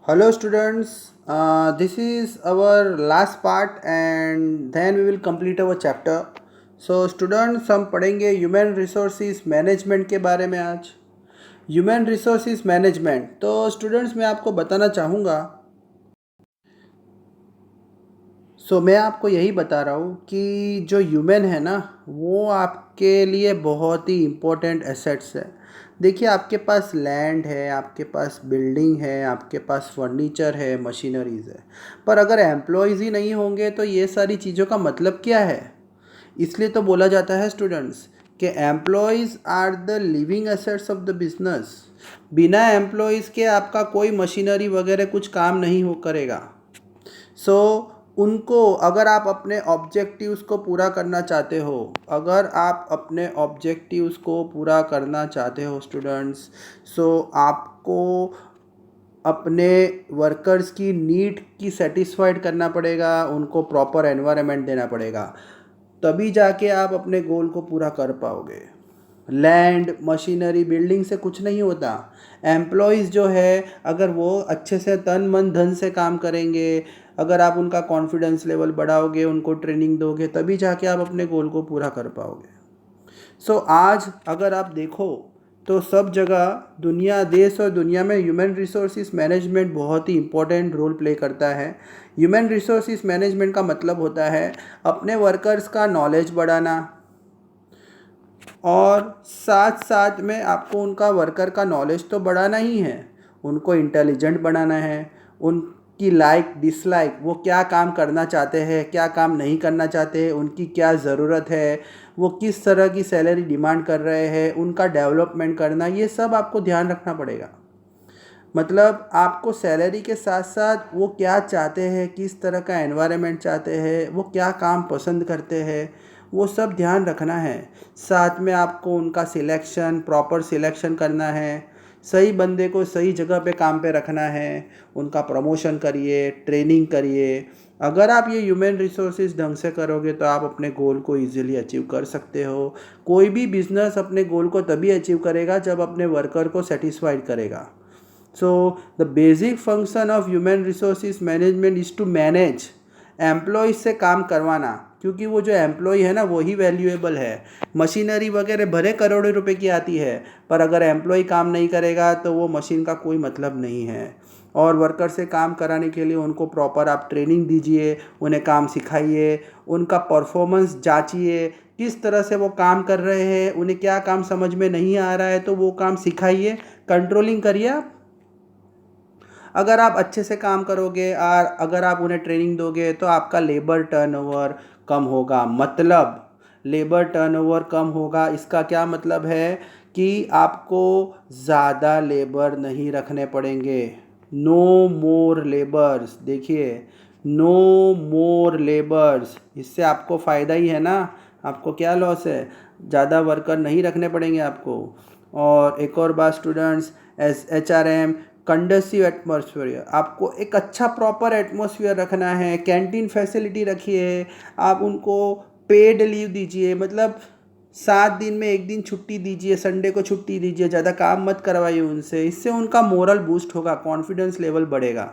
Hello students, this is our last part and then we will complete our chapter. So students हम पढ़ेंगे human resources management के बारे में आज। Human resources management तो students मैं आपको बताना चाहूँगा। मैं आपको यही बता रहा हूँ कि जो ह्यूमन है ना वो आपके लिए बहुत ही इम्पोर्टेंट एसेट्स है। देखिए आपके पास लैंड है, आपके पास बिल्डिंग है, आपके पास फर्नीचर है, मशीनरीज है, पर अगर एम्प्लॉयज़ ही नहीं होंगे तो ये सारी चीज़ों का मतलब क्या है। इसलिए तो बोला जाता है स्टूडेंट्स कि employees are the living assets of the business. बिना एम्प्लॉयज़ के आपका कोई मशीनरी वगैरह कुछ काम नहीं हो करेगा। सो उनको अगर आप अपने ऑब्जेक्टिव्स को पूरा करना चाहते हो, अगर आप अपने ऑब्जेक्टिव्स को पूरा करना चाहते हो स्टूडेंट्स, आपको अपने वर्कर्स की नीड की सेटिस्फाइड करना पड़ेगा, उनको प्रॉपर एनवायरनमेंट देना पड़ेगा, तभी जाके आप अपने गोल को पूरा कर पाओगे। लैंड, मशीनरी, बिल्डिंग से कुछ नहीं होता। एम्प्लॉयज़ जो है अगर वो अच्छे से तन मन धन से काम करेंगे, अगर आप उनका कॉन्फिडेंस लेवल बढ़ाओगे, उनको ट्रेनिंग दोगे, तभी जाके आप अपने गोल को पूरा कर पाओगे। आज अगर आप देखो तो सब जगह दुनिया, देश और दुनिया में ह्यूमन रिसोर्सिस मैनेजमेंट बहुत ही इम्पोर्टेंट रोल प्ले करता है। ह्यूमन रिसोर्सिस मैनेजमेंट का मतलब होता है अपने वर्कर्स का नॉलेज बढ़ाना, और साथ साथ में आपको उनका वर्कर का नॉलेज तो बढ़ाना ही है, उनको इंटेलिजेंट बनाना है। उनकी लाइक डिसलाइक, वो क्या काम करना चाहते हैं, क्या काम नहीं करना चाहते हैं, उनकी क्या ज़रूरत है, वो किस तरह की सैलरी डिमांड कर रहे हैं, उनका डेवलपमेंट करना, ये सब आपको ध्यान रखना पड़ेगा। मतलब आपको सैलरी के साथ साथ वो क्या चाहते हैं, किस तरह का एनवायरनमेंट चाहते हैं, वो क्या काम पसंद करते हैं, वो सब ध्यान रखना है। साथ में आपको उनका सिलेक्शन, प्रॉपर सिलेक्शन करना है, सही बंदे को सही जगह पे काम पे रखना है, उनका प्रमोशन करिए, ट्रेनिंग करिए। अगर आप ये ह्यूमन रिसोर्सेज ढंग से करोगे तो आप अपने गोल को इजीली अचीव कर सकते हो। कोई भी बिजनेस अपने गोल को तभी अचीव करेगा जब अपने वर्कर को सेटिस्फाइड करेगा। The basic function of human resources management is to manage employ से काम करवाना, क्योंकि वो जो एम्प्लॉय है ना वही वैल्यूएबल है। मशीनरी वगैरह भले करोड़ों रुपए की आती है, पर अगर एम्प्लॉय काम नहीं करेगा तो वो मशीन का कोई मतलब नहीं है। और वर्कर से काम कराने के लिए उनको प्रॉपर आप ट्रेनिंग दीजिए, उन्हें काम सिखाइए, उनका परफॉर्मेंस जांचिए, किस तरह से वो काम कर रहे हैं, उन्हें क्या काम समझ में नहीं आ रहा है तो वो काम सिखाइए, कंट्रोलिंग करिए आप। अगर आप अच्छे से काम करोगे और अगर आप उन्हें ट्रेनिंग दोगे तो आपका लेबर टर्नओवर कम होगा। मतलब लेबर टर्नओवर कम होगा, इसका क्या मतलब है कि आपको ज़्यादा लेबर नहीं रखने पड़ेंगे। नो मोर लेबर्स, देखिए, नो मोर लेबर्स, इससे आपको फ़ायदा ही है ना। आपको क्या लॉस है, ज़्यादा वर्कर नहीं रखने पड़ेंगे आपको। और एक और बात students, S H R M, conducive atmosphere, आपको एक अच्छा प्रॉपर एटमॉस्फेयर रखना है। कैंटीन फैसिलिटी रखिए, आप उनको पेड लीव दीजिए, मतलब 7 दिन में 1 दिन छुट्टी दीजिए, संडे को छुट्टी दीजिए, ज़्यादा काम मत करवाइए उनसे, इससे उनका मोरल बूस्ट होगा, कॉन्फिडेंस लेवल बढ़ेगा।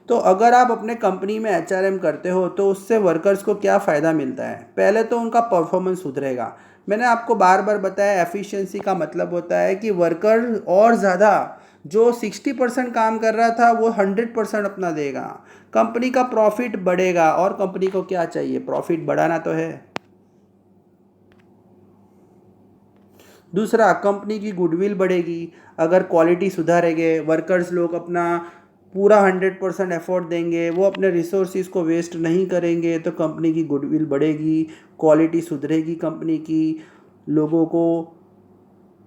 तो अगर आप अपने कंपनी में एचआरएम करते हो तो उससे वर्कर्स को क्या फ़ायदा मिलता है। पहले तो उनका परफॉर्मेंस सुधरेगा। मैंने आपको बार बार बताया, एफिशिएंसी का मतलब होता है कि वर्कर और ज़्यादा, जो 60% काम कर रहा था वो 100% अपना देगा, कंपनी का प्रॉफिट बढ़ेगा। और कंपनी को क्या चाहिए, प्रॉफिट बढ़ाना तो है। दूसरा, कंपनी की गुडविल बढ़ेगी। अगर क्वालिटी सुधारेंगे, वर्कर्स लोग अपना पूरा 100% एफर्ट देंगे, वो अपने रिसोर्सिस को वेस्ट नहीं करेंगे, तो कंपनी की गुडविल बढ़ेगी, क्वालिटी सुधरेगी कंपनी की, लोगों को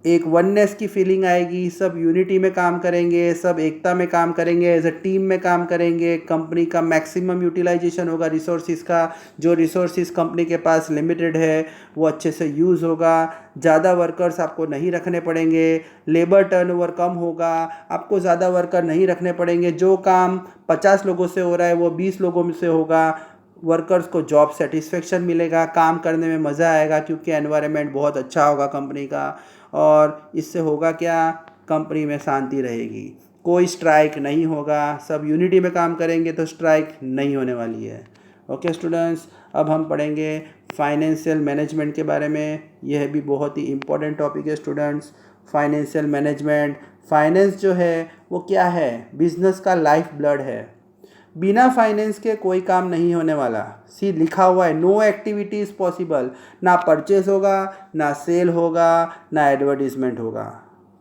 एक वननेस की फीलिंग आएगी, सब यूनिटी में काम करेंगे, सब एकता में काम करेंगे, एज अ टीम में काम करेंगे, कंपनी का मैक्सिमम यूटिलाइजेशन होगा रिसोर्सिस का। जो रिसोर्सिस कंपनी के पास लिमिटेड है वो अच्छे से यूज़ होगा, ज़्यादा वर्कर्स आपको नहीं रखने पड़ेंगे, लेबर टर्नओवर कम होगा, आपको ज़्यादा वर्कर नहीं रखने पड़ेंगे, जो काम 50 लोगों से हो रहा है वो 20 लोगों से होगा, वर्कर्स को जॉब सेटिस्फेक्शन मिलेगा, काम करने में मज़ा आएगा क्योंकि एनवायरनमेंट बहुत अच्छा होगा कंपनी का। और इससे होगा क्या, कंपनी में शांति रहेगी। कोई स्ट्राइक नहीं होगा, सब यूनिटी में काम करेंगे तो स्ट्राइक नहीं होने वाली है। ओके स्टूडेंट्स, अब हम पढ़ेंगे फाइनेंशियल मैनेजमेंट के बारे में। यह भी बहुत ही इम्पोर्टेंट टॉपिक है स्टूडेंट्स। फाइनेंशियल मैनेजमेंट, फाइनेंस जो है वो क्या है, बिजनेस का लाइफ ब्लड है। बिना फाइनेंस के कोई काम नहीं होने वाला। सी लिखा हुआ है, नो एक्टिविटी इज़ पॉसिबल। ना परचेज होगा, ना सेल होगा, ना एडवर्टीजमेंट होगा।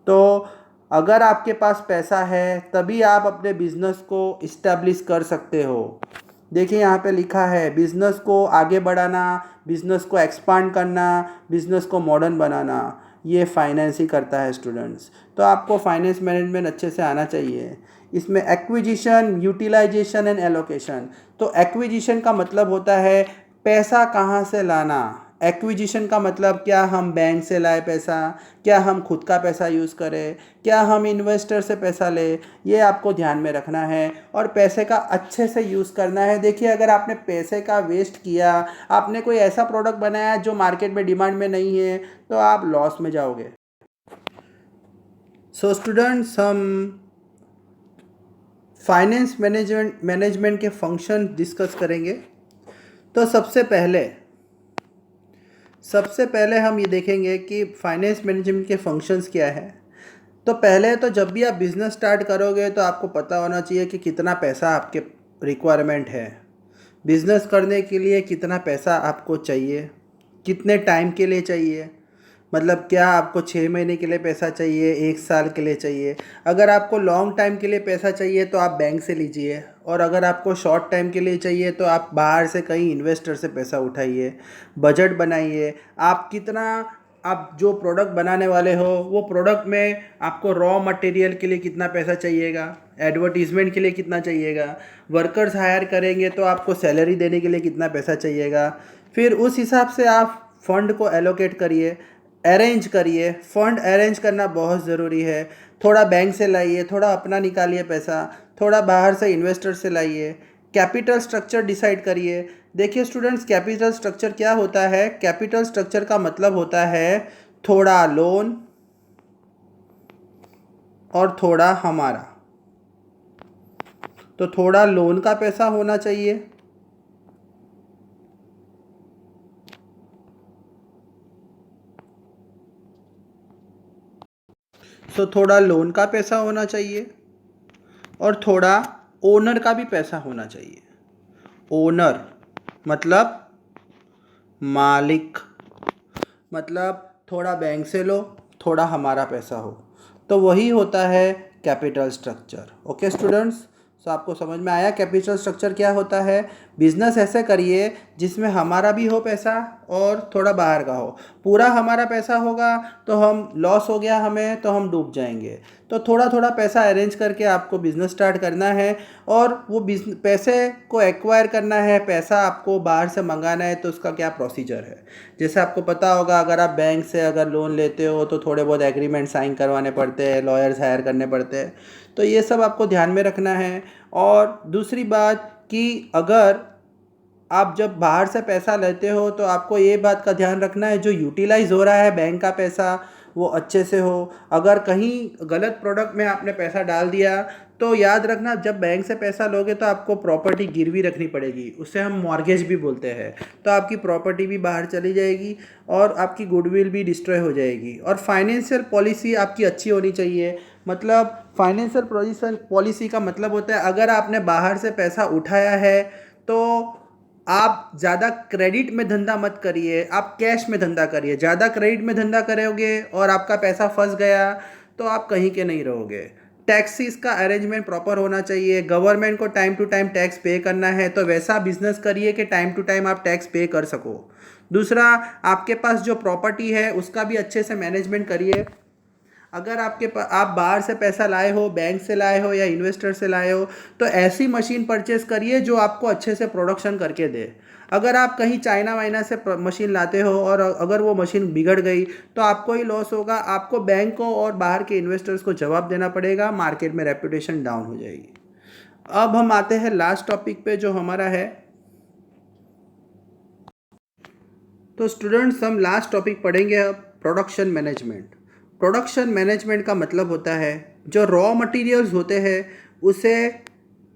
तो अगर आपके पास पैसा है तभी आप अपने बिजनेस को इस्टेब्लिश कर सकते हो। देखिए यहाँ पे लिखा है, बिजनेस को आगे बढ़ाना, बिजनेस को एक्सपांड करना, बिजनेस को मॉडर्न बनाना, ये फाइनेंस ही करता है स्टूडेंट्स। तो आपको फाइनेंस मैनेजमेंट अच्छे से आना चाहिए। इसमें एक्विजिशन, यूटिलाइजेशन एंड एलोकेशन। तो एक्विजिशन का मतलब होता है पैसा कहाँ से लाना। एक्विजिशन का मतलब क्या हम बैंक से लाए पैसा, क्या हम खुद का पैसा यूज़ करें, क्या हम इन्वेस्टर से पैसा लें, ये आपको ध्यान में रखना है और पैसे का अच्छे से यूज़ करना है। देखिए अगर आपने पैसे का वेस्ट किया, आपने कोई ऐसा प्रोडक्ट बनाया जो मार्केट में डिमांड में नहीं है, तो आप लॉस में जाओगे। सो स्टूडेंट्स, हम फाइनेंस मैनेजमेंट के फंक्शन डिस्कस करेंगे। तो सबसे पहले हम ये देखेंगे कि फाइनेंस मैनेजमेंट के फंक्शंस क्या है। तो पहले तो जब भी आप बिज़नेस स्टार्ट करोगे तो आपको पता होना चाहिए कि कितना पैसा आपके रिक्वायरमेंट है। बिज़नेस करने के लिए कितना पैसा आपको चाहिए, कितने टाइम के लिए चाहिए, मतलब क्या आपको 6 महीने के लिए पैसा चाहिए, 1 साल के लिए चाहिए। अगर आपको लॉन्ग टाइम के लिए पैसा चाहिए तो आप बैंक से लीजिए, और अगर आपको शॉर्ट टाइम के लिए चाहिए तो आप बाहर से कहीं इन्वेस्टर से पैसा उठाइए। बजट बनाइए, आप कितना, आप जो प्रोडक्ट बनाने वाले हो वो प्रोडक्ट में आपको रॉ मटेरियल के लिए कितना पैसा चाहिएगा, एडवर्टीजमेंट के लिए कितना चाहिएगा, वर्कर्स हायर करेंगे तो आपको सैलरी देने के लिए कितना पैसा चाहिएगा। फिर उस हिसाब से आप फंड को एलोकेट करिए, अरेंज करिए। फंड अरेंज करना बहुत ज़रूरी है। थोड़ा बैंक से लाइए, थोड़ा अपना निकालिए पैसा, थोड़ा बाहर से इन्वेस्टर से लाइए। कैपिटल स्ट्रक्चर डिसाइड करिए। देखिए स्टूडेंट्स, कैपिटल स्ट्रक्चर क्या होता है। कैपिटल स्ट्रक्चर का मतलब होता है थोड़ा लोन और थोड़ा हमारा। तो थोड़ा लोन का पैसा होना चाहिए, थोड़ा लोन का पैसा होना चाहिए और थोड़ा ओनर का भी पैसा होना चाहिए। ओनर मतलब मालिक, मतलब थोड़ा बैंक से लो, थोड़ा हमारा पैसा हो, तो वही होता है कैपिटल स्ट्रक्चर। ओके स्टूडेंट्स, सो आपको समझ में आया कैपिटल स्ट्रक्चर क्या होता है। बिजनेस ऐसे करिए जिसमें हमारा भी हो पैसा और थोड़ा बाहर का हो। पूरा हमारा पैसा होगा तो हम लॉस हो गया हमें तो हम डूब जाएंगे। तो थोड़ा थोड़ा पैसा अरेंज करके आपको बिज़नेस स्टार्ट करना है, और वो पैसे को एक्वायर करना है, पैसा आपको बाहर से मंगाना है तो उसका क्या प्रोसीजर है। जैसे आपको पता होगा, अगर आप बैंक से अगर लोन लेते हो तो थोड़े बहुत एग्रीमेंट साइन करवाने पड़ते हैं, लॉयर्स हायर करने पड़ते हैं। तो ये सब आपको ध्यान में रखना है। और दूसरी बात कि अगर आप जब बाहर से पैसा लेते हो तो आपको ये बात का ध्यान रखना है जो यूटिलाइज हो रहा है बैंक का पैसा वो अच्छे से हो। अगर कहीं गलत प्रोडक्ट में आपने पैसा डाल दिया तो याद रखना, जब बैंक से पैसा लोगे तो आपको प्रॉपर्टी गिरवी रखनी पड़ेगी, उसे हम मॉर्गेज भी बोलते हैं। तो आपकी प्रॉपर्टी भी बाहर चली जाएगी और आपकी गुडविल भी डिस्ट्रॉय हो जाएगी। और फाइनेंशियल पॉलिसी आपकी अच्छी होनी चाहिए। मतलब फाइनेंशियल पॉलिसी का मतलब होता है, अगर आपने बाहर से पैसा उठाया है तो आप ज़्यादा क्रेडिट में धंधा मत करिए, आप कैश में धंधा करिए। ज़्यादा क्रेडिट में धंधा करोगे और आपका पैसा फंस गया तो आप कहीं के नहीं रहोगे। टैक्सीज का अरेंजमेंट प्रॉपर होना चाहिए। गवर्नमेंट को टाइम टू टाइम टैक्स पे करना है, तो वैसा बिजनेस करिए कि टाइम टू टाइम आप टैक्स पे कर सको। दूसरा, आपके पास जो प्रॉपर्टी है उसका भी अच्छे से मैनेजमेंट करिए। अगर आप बाहर से पैसा लाए हो, बैंक से लाए हो या इन्वेस्टर से लाए हो, तो ऐसी मशीन परचेस करिए जो आपको अच्छे से प्रोडक्शन करके दे। अगर आप कहीं चाइना वाइना से मशीन लाते हो और अगर वो मशीन बिगड़ गई तो आपको ही लॉस होगा। आपको बैंक को और बाहर के इन्वेस्टर्स को जवाब देना पड़ेगा, मार्केट में रेपुटेशन डाउन हो जाएगी। अब हम आते हैं लास्ट टॉपिक पे जो हमारा है। तो स्टूडेंट्स, हम लास्ट टॉपिक पढ़ेंगे अब, प्रोडक्शन मैनेजमेंट। प्रोडक्शन मैनेजमेंट का मतलब होता है जो रॉ मटेरियल्स होते हैं उसे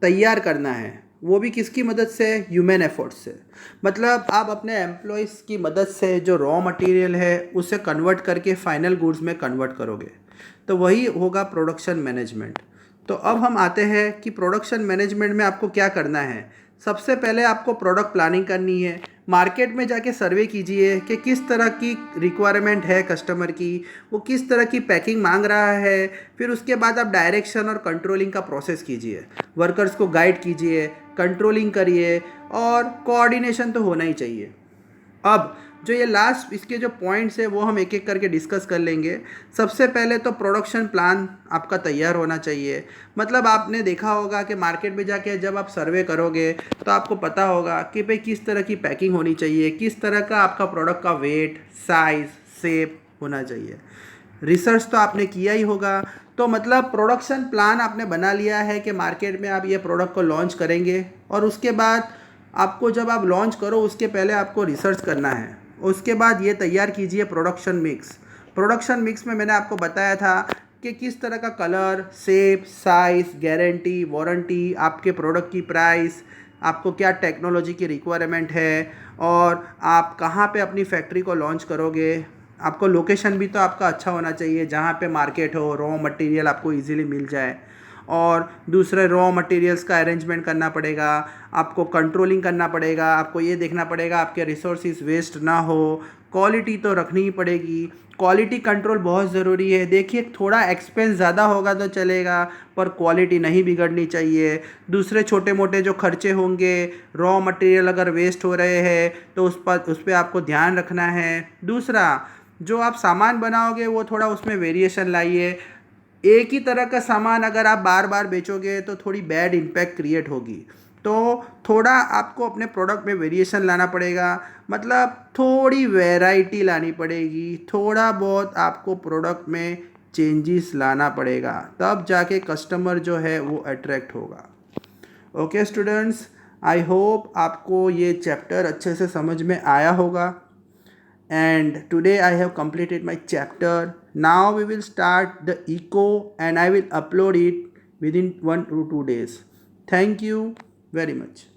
तैयार करना है, वो भी किसकी मदद से? ह्यूमन एफर्ट से। मतलब आप अपने एम्प्लॉयज़ की मदद से जो रॉ मटेरियल है उसे कन्वर्ट करके फाइनल गुड्स में कन्वर्ट करोगे, तो वही होगा प्रोडक्शन मैनेजमेंट। तो अब हम आते हैं कि प्रोडक्शन मैनेजमेंट में आपको क्या करना है। सबसे पहले आपको प्रोडक्ट प्लानिंग करनी है। मार्केट में जाके सर्वे कीजिए कि किस तरह की रिक्वायरमेंट है कस्टमर की, वो किस तरह की पैकिंग मांग रहा है। फिर उसके बाद आप डायरेक्शन और कंट्रोलिंग का प्रोसेस कीजिए, वर्कर्स को गाइड कीजिए, कंट्रोलिंग करिए, और कोऑर्डिनेशन तो होना ही चाहिए। अब जो ये लास्ट इसके जो पॉइंट्स है वो हम एक एक करके डिस्कस कर लेंगे। सबसे पहले तो प्रोडक्शन प्लान आपका तैयार होना चाहिए। मतलब आपने देखा होगा कि मार्केट में जाके जब आप सर्वे करोगे तो आपको पता होगा कि भाई किस तरह की पैकिंग होनी चाहिए, किस तरह का आपका प्रोडक्ट का वेट, साइज़, शेप होना चाहिए। रिसर्च तो आपने किया ही होगा। तो मतलब प्रोडक्शन प्लान आपने बना लिया है कि मार्केट में आप ये प्रोडक्ट को लॉन्च करेंगे, और उसके बाद आपको जब आप लॉन्च करो उसके पहले आपको रिसर्च करना है। उसके बाद ये तैयार कीजिए प्रोडक्शन मिक्स। प्रोडक्शन मिक्स में मैंने आपको बताया था कि किस तरह का colour, shape, size, guarantee, warranty, आपके प्रोडक्ट की प्राइस, आपको क्या टेक्नोलॉजी की रिक्वायरमेंट है, और आप कहाँ पे अपनी फैक्ट्री को लॉन्च करोगे। आपको लोकेशन भी तो आपका अच्छा होना चाहिए जहाँ पे मार्केट हो, रॉ मटेरियल आपको इजीली मिल जाए, और दूसरे रॉ मटेरियल्स का अरेंजमेंट करना पड़ेगा, आपको कंट्रोलिंग करना पड़ेगा, आपको ये देखना पड़ेगा आपके रिसोर्सेज वेस्ट ना हो, क्वालिटी तो रखनी ही पड़ेगी। क्वालिटी कंट्रोल बहुत ज़रूरी है। देखिए, थोड़ा एक्सपेंस ज़्यादा होगा तो चलेगा, पर क्वालिटी नहीं बिगड़नी चाहिए। दूसरे छोटे मोटे जो खर्चे होंगे, रॉ मटेरियल अगर वेस्ट हो रहे हैं तो उस पर आपको ध्यान रखना है। दूसरा, जो आप सामान बनाओगे वो थोड़ा उसमें वेरिएशन लाइए। एक ही तरह का सामान अगर आप बार बार बेचोगे तो थोड़ी बैड इम्पैक्ट क्रिएट होगी। तो थोड़ा आपको अपने प्रोडक्ट में वेरिएशन लाना पड़ेगा, मतलब थोड़ी वैरायटी लानी पड़ेगी, थोड़ा बहुत आपको प्रोडक्ट में चेंजेस लाना पड़ेगा, तब जाके कस्टमर जो है वो अट्रैक्ट होगा। ओके स्टूडेंट्स, आई होप आपको ये चैप्टर अच्छे से समझ में आया होगा। And today I have completed my chapter. Now we will start the eco and I will upload it within 1 to 2 days. Thank you very much.